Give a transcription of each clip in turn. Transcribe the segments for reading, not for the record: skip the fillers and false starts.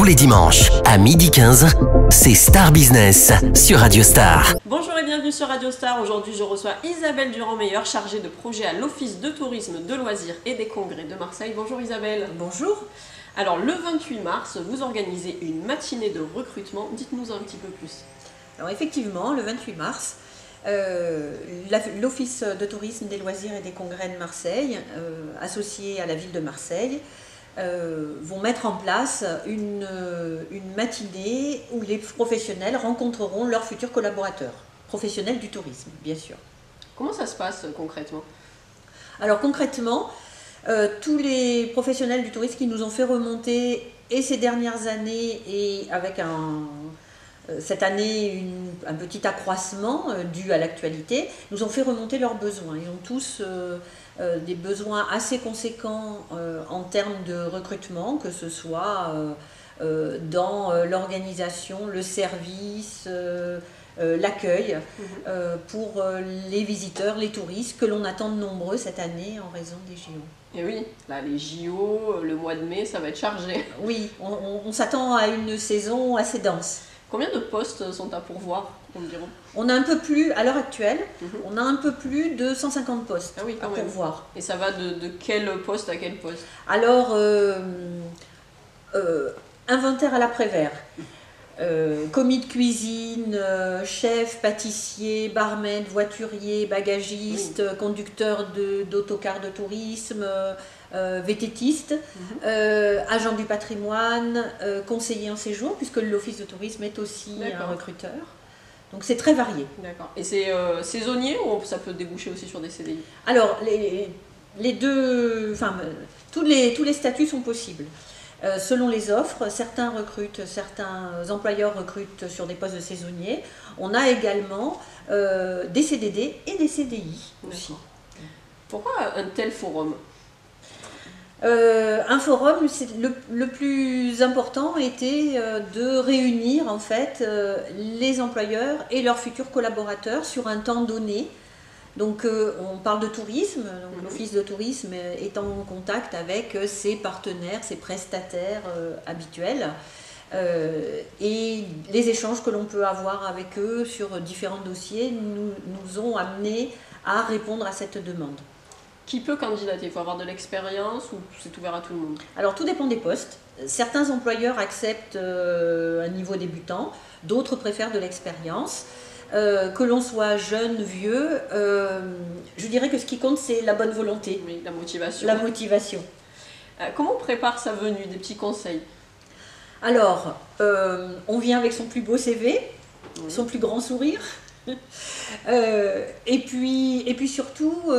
Tous les dimanches à 12h15, c'est Star Business sur Radio Star. Bonjour et bienvenue sur Radio Star. Aujourd'hui, je reçois Isabelle Durand-Meyer, chargée de projet à l'Office de tourisme, de loisirs et des congrès de Marseille. Bonjour Isabelle. Bonjour. Alors, le 28 mars, vous organisez une matinée de recrutement. Dites-nous un petit peu plus. Alors effectivement, le 28 mars, l'Office de tourisme, des loisirs et des congrès de Marseille, associé à la ville de Marseille, vont mettre en place une matinée où les professionnels rencontreront leurs futurs collaborateurs, professionnels du tourisme, bien sûr. Comment ça se passe concrètement? Alors concrètement, tous les professionnels du tourisme qui nous ont fait remonter, et ces dernières années, et avec cette année un petit accroissement dû à l'actualité, nous ont fait remonter leurs besoins. Ils ont tous des besoins assez conséquents en termes de recrutement, que ce soit dans l'organisation, le service, l'accueil pour les visiteurs, les touristes, que l'on attend de nombreux cette année en raison des JO. Et oui, là les JO, le mois de mai, ça va être chargé. Oui, on s'attend à une saison assez dense. Combien de postes sont à pourvoir environ? On a un peu plus, à l'heure actuelle, on a un peu plus de 150 postes à pourvoir. Et ça va de quel poste à quel poste? Alors, inventaire à l'après-vert, commis de cuisine, chef, pâtissier, barmaid, voiturier, bagagiste, conducteur d'autocar de tourisme, vététiste, agent du patrimoine, conseiller en séjour, puisque l'Office de tourisme est aussi un recruteur. Donc c'est très varié. D'accord. Et c'est saisonnier ou ça peut déboucher aussi sur des CDI? Alors, les deux, enfin, tous les statuts sont possibles. Selon les offres, certains employeurs recrutent sur des postes de saisonniers. On a également des CDD et des CDI aussi. Pourquoi un tel forum? Un forum, le plus important était de réunir en fait les employeurs et leurs futurs collaborateurs sur un temps donné. Donc on parle de tourisme, l'Office de tourisme est en contact avec ses partenaires, ses prestataires habituels et les échanges que l'on peut avoir avec eux sur différents dossiers nous ont amenés à répondre à cette demande. Qui peut candidater? Il faut avoir de l'expérience ou c'est ouvert à tout le monde? Alors tout dépend des postes. Certains employeurs acceptent un niveau débutant, d'autres préfèrent de l'expérience. Que l'on soit jeune, vieux, je dirais que ce qui compte c'est la bonne volonté. Oui, la motivation. La motivation. Comment on prépare sa venue? Des petits conseils? Alors, on vient avec son plus beau CV, son plus grand sourire, et puis surtout,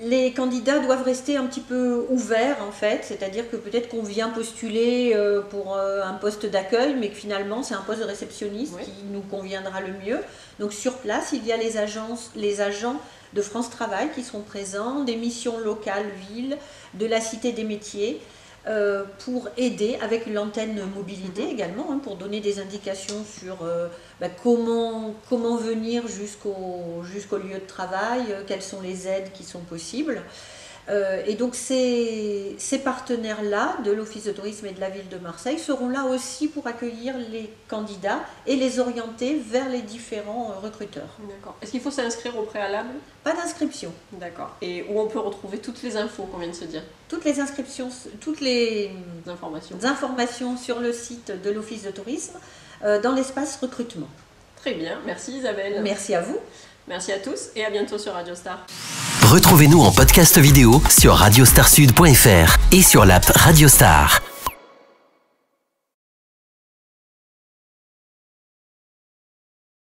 les candidats doivent rester un petit peu ouverts en fait, c'est-à-dire que peut-être qu'on vient postuler pour un poste d'accueil, mais que finalement c'est un poste de réceptionniste qui nous conviendra le mieux. Donc sur place, il y a les agents de France Travail qui seront présents, des missions locales, villes, de la Cité des métiers, pour aider avec l'antenne mobilité également, pour donner des indications sur comment venir jusqu'au lieu de travail, quelles sont les aides qui sont possibles. Et donc ces partenaires-là de l'Office de tourisme et de la ville de Marseille seront là aussi pour accueillir les candidats et les orienter vers les différents recruteurs. D'accord. Est-ce qu'il faut s'inscrire au préalable? Pas d'inscription. D'accord. Et où on peut retrouver toutes les infos qu'on vient de se dire? Toutes les inscriptions, toutes les informations sur le site de l'Office de tourisme, dans l'espace recrutement. Très bien. Merci Isabelle. Merci à vous. Merci à tous et à bientôt sur Radio Star. Retrouvez-nous en podcast vidéo sur radiostarsud.fr et sur l'app Radio Star.